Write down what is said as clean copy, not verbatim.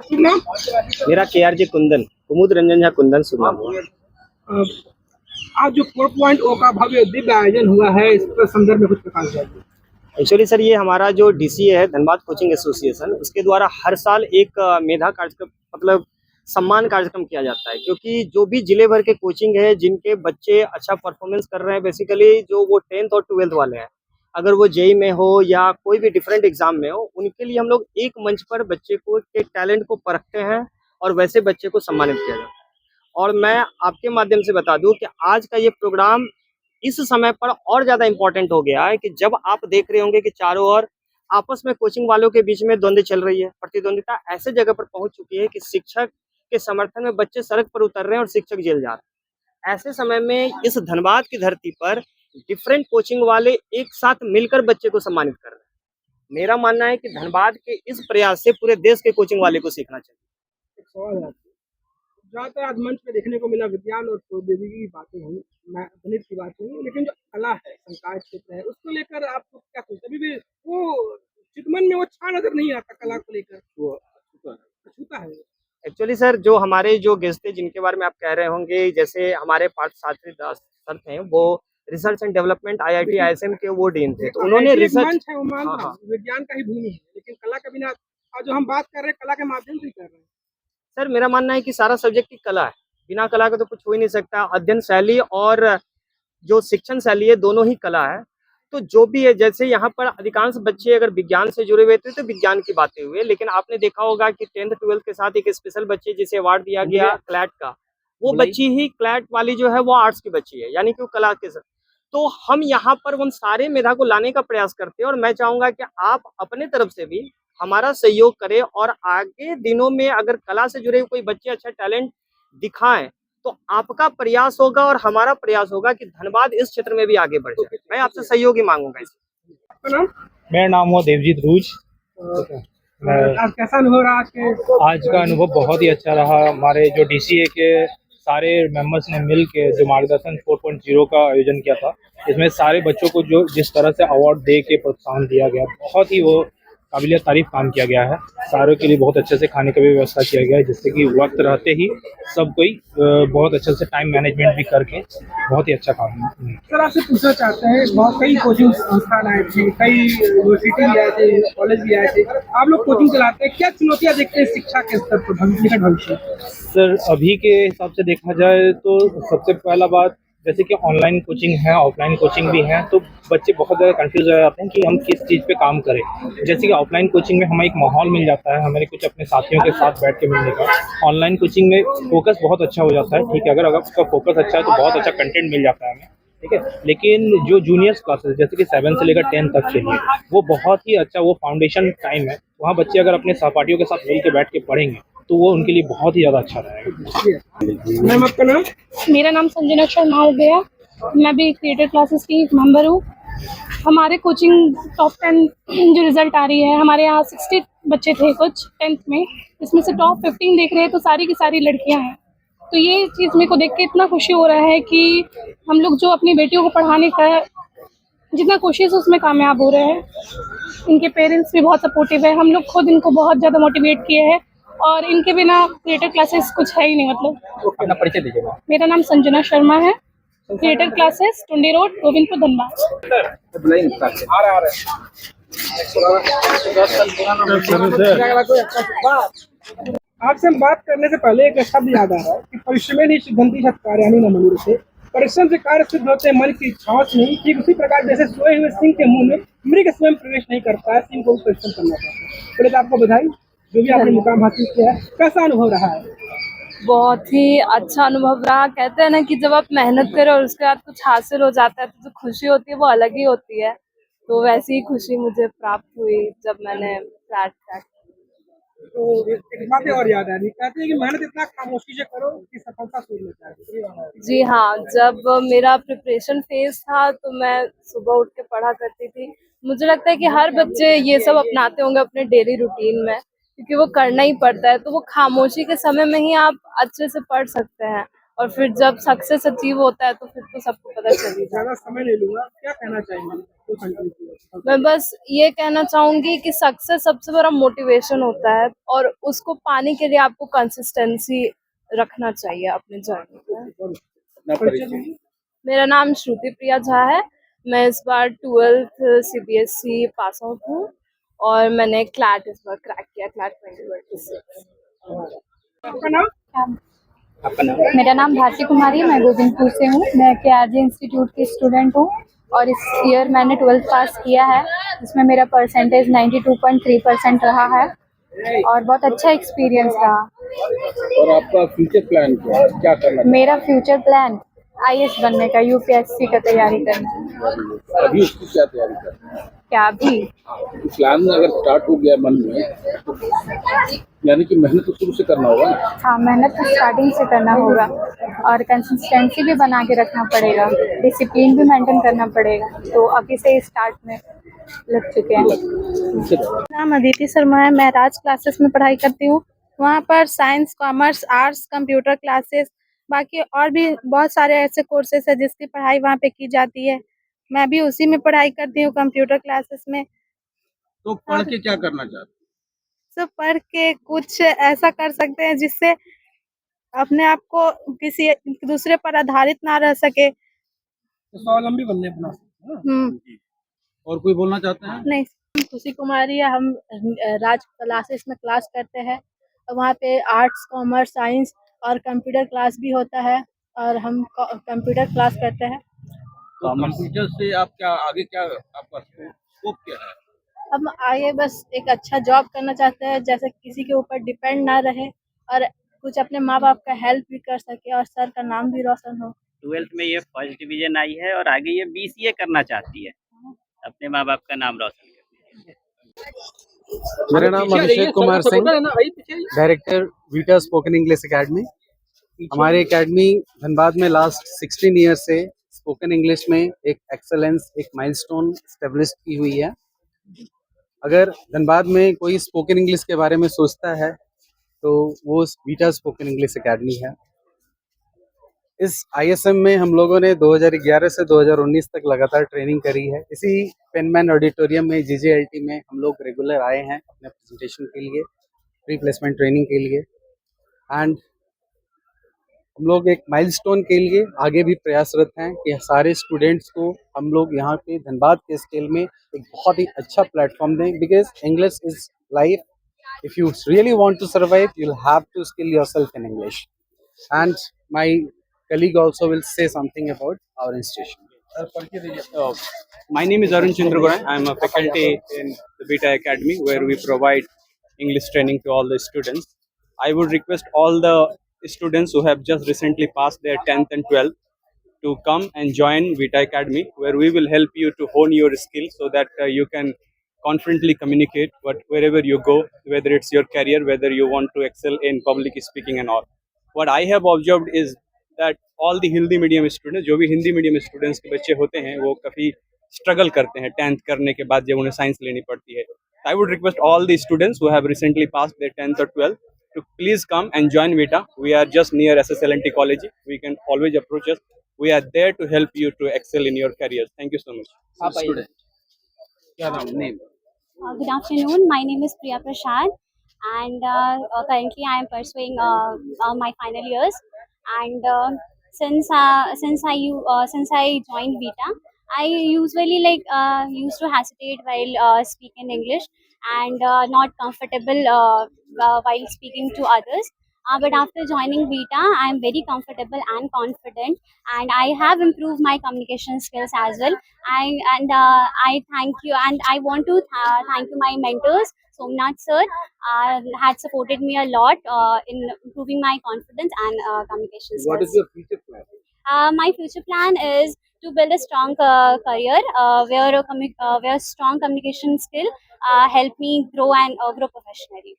शुभ नाम? मेरा KRJ कुंदन, कुमुद रंजन झा कुंदन शुभ नाम हुआ। अ, आज जो 4.0 का भव्य दिव्य आयोजन हुआ है, इस पर संदर्भ में कुछ प्रकाश डालिए। एक्चुअली सर ये हमारा जो DCA है धनबाद कोचिंग एसोसिएशन, उसके द्वारा हर साल एक मेधा कार्यक्रम मतलब सम्मान कार्यक्रम किया जाता है, क्योंकि जो भी जिले भर के कोचिंग है जिनके बच्चे अच्छा परफॉर्मेंस कर रहे हैं, बेसिकली जो वो 10th और 12th वाले हैं, अगर वो जेई में हो या कोई भी डिफरेंट एग्जाम में हो, उनके लिए हम लोग एक मंच पर बच्चे को के टैलेंट को परखते हैं और वैसे बच्चे को सम्मानित किया जाता है। और मैं आपके माध्यम से बता दूं कि आज का ये प्रोग्राम इस समय पर और ज़्यादा इम्पोर्टेंट हो गया है कि जब आप देख रहे होंगे कि चारों ओर आपस में कोचिंग वालों के बीच में द्वंद्व चल रही है, प्रतिद्वंदिता ऐसे जगह पर पहुंच चुकी है कि शिक्षक के समर्थन में बच्चे सड़क पर उतर रहे हैं और शिक्षक जेल जा रहे हैं। ऐसे समय में इस धनबाद की धरती पर डिफरेंट कोचिंग वाले एक साथ मिलकर बच्चे को सम्मानित कर रहे हैं। मेरा मानना है कि धनबाद के इस प्रयास से पूरे देश के कोचिंग वाले को सीखना चाहिए। एक सवाल है आपसे। ज़्यादातर आज मंच पे देखने को मिला विज्ञान और प्रौद्योगिकी की बातें हुई, गणित की बातें हुई, लेकिन जो कला है, संकाय क्षेत्र है, उसको लेकर आपको क्या सोचते हैं? अभी भी वो चितमन में वो छा नज़र नहीं आता कला को लेकर। वो अछूता है। एक्चुअली सर जो हमारे जो गेस्ट थे जिनके बारे में आप कह रहे होंगे, जैसे हमारे पार्थ शास्त्री दास सर थे, वो research and development IIT ISM के वो डीन थे, तो उन्होंने एक रिसर्च मंच है, वो मानता हूँ, विज्ञान का ही भूमि है, लेकिन कला के बिना आज जो हम बात कर रहे हैं, कला के माध्यम से ही कर रहे हैं। सर मेरा मानना है कि सारा सब्जेक्ट की कला है, बिना कला के तो कुछ हो ही नहीं सकता। अध्ययन शैली और जो शिक्षण शैली है दोनों ही कला है। तो जो भी है, जैसे यहाँ पर अधिकांश बच्चे अगर विज्ञान से जुड़े हुए थे तो विज्ञान की बातें हुई, लेकिन आपने देखा होगा कि 10th 12th के साथ एक स्पेशल बच्चे जिसे अवार्ड दिया गया क्लैट का, वो बच्ची ही क्लैट वाली जो है वो आर्ट्स की बच्ची है, यानी कि वो कला के साथ। तो हम यहाँ पर उन सारे मेधा को लाने का प्रयास करते हैं और मैं चाहूंगा कि आप अपने तरफ से भी हमारा सहयोग करें और आगे दिनों में अगर कला से जुड़े कोई बच्चे अच्छा टैलेंट दिखाएं तो आपका प्रयास होगा और हमारा प्रयास होगा कि धनबाद इस क्षेत्र में भी आगे बढ़ जाए। मैं आपसे सहयोग ही मांगूंगा इसमें। आपका नाम? मेरा नाम हुआ देवजीत रूज। आज कैसा अनुभव रहा आज का अनुभव बहुत ही अच्छा रहा। हमारे जो DCA के सारे मेंबर्स ने मिल के जो मार्गदर्शन 4.0 का आयोजन किया था, इसमें सारे बच्चों को जो जिस तरह से अवार्ड दे के प्रोत्साहन दिया गया, बहुत ही वो काबिल तारीफ काम किया गया है। सारों के लिए बहुत अच्छे से खाने की भी व्यवस्था किया गया है, जिससे कि वक्त रहते ही सब कोई बहुत अच्छे से टाइम मैनेजमेंट भी करके बहुत ही अच्छा काम है। सर आपसे पूछना चाहते हैं, बहुत कई कोचिंग संस्थान आए थे, कई यूनिवर्सिटी भी आए थे, कॉलेज भी आए थे, आप लोग कोचिंग चलाते हैं, क्या चुनौतियाँ देखते हैं शिक्षा के स्तर पर भविष्य? सर अभी के हिसाब से देखा जाए तो सबसे पहला बात, जैसे कि ऑनलाइन कोचिंग है, ऑफलाइन कोचिंग भी है, तो बच्चे बहुत ज़्यादा कंफ्यूज हो जाते हैं कि हम किस चीज़ पे काम करें। जैसे कि ऑफलाइन कोचिंग में हमें एक माहौल मिल जाता है, हमें कुछ अपने साथियों के साथ बैठ के मिलने का। ऑनलाइन कोचिंग में फोकस बहुत अच्छा हो जाता है, ठीक है, अगर आपका फोकस अच्छा है तो बहुत अच्छा कंटेंट मिल जाता है हमें, ठीक है। लेकिन जो जूनियर्स क्लासेस जैसे कि 7 से लेकर 10 तक के लिए वो बहुत ही अच्छा, वो फाउंडेशन टाइम है। वहाँ बच्चे अगर अपने सहपाठियों के साथ मिल के बैठ के पढ़ेंगे तो वो उनके लिए बहुत ही ज़्यादा अच्छा रहेगा। मैम आपका नाम? मेरा नाम संजना शर्मा हो गया। मैं भी क्रिएटर क्लासेस की एक मेंबर हूँ। हमारे कोचिंग टॉप 10 जो रिज़ल्ट आ रही है, हमारे यहाँ 60 बच्चे थे कुछ 10th में, इसमें से टॉप 15 देख रहे हैं तो सारी की सारी लड़कियाँ हैं। तो ये चीज़ मेरे को देख के इतना खुशी हो रहा है कि हम लोग जो अपनी बेटियों को पढ़ाने का जितना कोशिश है उसमें कामयाब हो रहे हैं। इनके पेरेंट्स भी बहुत सपोर्टिव है, हम लोग खुद इनको बहुत ज़्यादा मोटिवेट किए हैं और इनके बिना क्रिएटर क्लासेस कुछ है ही नहीं। मतलब अपना परिचय दीजिएगा। मेरा नाम संजना शर्मा है, creator classes Tundi road, Govindpur, Dhanbad. आपसे हम बात करने से पहले एक शब्द याद आ रहा है कि परिश्रमेण ही सिद्धन्ति सत्कार्याणि न मनुष्य। परिश्रम से कार्य सिद्ध होते हैं, मन की इच्छाओं से नहीं। ठीक उसी प्रकार जैसे सोए हुए सिंह के मुंह में मृग स्वयं प्रवेश नहीं करता है, सिंह को परिश्रम करना पड़ता है। पहले तो आपको बधाई, जो भी आपने मुकाम हासिल किया है, कैसा अनुभव रहा है? बहुत ही अच्छा अनुभव रहा। कहते हैं ना कि जब आप मेहनत करो और उसके बाद कुछ हासिल हो जाता है तो जो खुशी होती है वो अलग ही होती है। तो वैसी ही खुशी मुझे प्राप्त हुई जब मैंने फ्लैट ट्रैक। तो एक बात और याद आ रही, कहते हैं कि मेहनत इतना खामोशी से करो कि सफलता सूझ में जाए। जी हाँ, जब मेरा प्रिपरेशन फेज था तो मैं सुबह उठ के पढ़ा करती थी। मुझे लगता है कि हर बच्चे ये सब अपनाते होंगे अपने डेली रूटीन में, क्योंकि वो करना ही पड़ता है। तो वो खामोशी के समय में ही आप अच्छे से पढ़ सकते हैं और फिर जब सक्सेस अचीव होता है तो फिर तो सबको पता चल ही जाता ज्यादा समय ले लूंगा, क्या कहना चाहेंगे तो कंट्री के है। मैं बस ये कहना चाहूंगी कि सक्सेस सबसे बड़ा मोटिवेशन होता है और उसको पाने के लिए आपको कंसिस्टेंसी रखना चाहिए अपने जर्नी में। मेरा नाम श्रुति प्रिया झा है। मैं इस बार 12th CBSE पास आउट हूँ और मैंने क्लैट इस बार क्रैक किया, क्लैट 2026। आपका नाम? मेरा नाम भारती कुमारी है, मैं गोविंदपुर से हूँ। मैं KRG इंस्टीट्यूट की स्टूडेंट हूँ और इस ईयर मैंने 12th पास किया है, जिसमें मेरा परसेंटेज 92.3% रहा है और बहुत अच्छा एक्सपीरियंस रहा। और आपका फ्यूचर प्लान क्या करना है? मेरा फ्यूचर प्लान IAS बनने का, UPSC का तैयारी करना है। अभी उसकी क्या तैयारी कर रहे हैं? क्या अभी प्लान अगर स्टार्ट हो गया मन में तो यानी कि मेहनत तो शुरू से करना होगा ना? हाँ, मेहनत तो स्टार्टिंग से करना होगा और कंसिस्टेंसी भी बना के रखना पड़ेगा, डिसिप्लिन भी मेंटेन करना पड़ेगा। तो अभी से स्टार्ट में लग चुके हैं। मेरा नाम अदिति शर्मा है। मैं राज क्लासेस में पढ़ाई करती हूँ। वहाँ पर science, commerce, arts, computer classes, बाकी और भी बहुत सारे ऐसे कोर्सेस है जिसकी पढ़ाई वहाँ पे की जाती है। मैं भी उसी में पढ़ाई करती हूँ, कंप्यूटर क्लासेस में। तो पढ़ के क्या करना चाहते हैं? सब पढ़ के कुछ ऐसा कर सकते हैं जिससे अपने आप को किसी दूसरे पर आधारित ना रह सके। तो स्वावलंबी बनने अपना। और कोई बोलना चाहते हैं? नहीं, खुशी कुमारी है। हम राज क्लासेस में क्लास करते हैं। वहाँ पे आर्ट्स, कॉमर्स, साइंस और कंप्यूटर क्लास भी होता है और हम कंप्यूटर क्लास करते हैं। तो कंप्यूटर से आप क्या आगे, क्या आपका स्कोप क्या है? हम आगे बस एक अच्छा जॉब करना चाहते हैं, जैसे किसी के ऊपर डिपेंड ना रहे और कुछ अपने माँ बाप का हेल्प भी कर सके और सर का नाम भी रोशन हो। 12th में ये फर्स्ट डिवीजन आई है और आगे ये BCA करना चाहती है, अपने माँ बाप का नाम रोशन करती है। मेरा नाम Abhishek Kumar Singh, director Vita Spoken English Academy. हमारे एकेडमी धनबाद में लास्ट 16 ईयर से स्पोकन इंग्लिश में एक एक्सेलेंस, एक माइलस्टोन स्टेब्लिश की हुई है। अगर धनबाद में कोई स्पोकन इंग्लिश के बारे में सोचता है तो वो वीटा स्पोकन इंग्लिश एकेडमी है। इस ISM में हम लोगों ने 2011 से 2019 तक लगातार ट्रेनिंग करी है। इसी पेनमैन ऑडिटोरियम में GJLT में हम लोग रेगुलर आए हैं अपने प्रेजेंटेशन के लिए, प्री प्लेसमेंट ट्रेनिंग के लिए। एंड हम लोग एक माइलस्टोन के लिए आगे भी प्रयासरत हैं कि सारे स्टूडेंट्स को हम लोग यहाँ पे धनबाद के स्केल में एक बहुत ही अच्छा प्लेटफॉर्म दें, because English is life. If you really want to survive, you will have to skill yourself in English. And my colleague also will say something about our institution. My name is Arun Chandragoran. I am a faculty in the Beta Academy, where we provide English training to all the students. I would request all the students who have just recently passed their 10th and 12th to come and join Beta Academy, where we will help you to hone your skills so that you can confidently communicate wherever you go, whether it's your career, whether you want to excel in public speaking and all. What I have observed is that all the Hindi medium students, जो भी Hindi medium students के बच्चे होते हैं, वो काफ़ी struggle करते हैं 10th करने के बाद जब उन्हें साइंस लेनी पड़ती है। I would request all the students who have recently passed their 10th or 12th to please come and join Vita. We are just near SSLNT College. We can always approach us. We are there to help you to excel in your careers. Thank you so much. Student, क्या नाम? Name? Good afternoon. My name is Priya Prasad, and currently I am pursuing my final years. And since I joined Vita, I usually used to hesitate while speaking English and not comfortable while speaking to others. But after joining Vita, I am very comfortable and confident, and I have improved my communication skills as well. I thank you, and I want to thank you my mentors. Somnath sir had supported me a lot in improving my confidence and communication skills. What is your future plan? My future plan is to build a strong career where strong communication skill help me grow and grow professionally.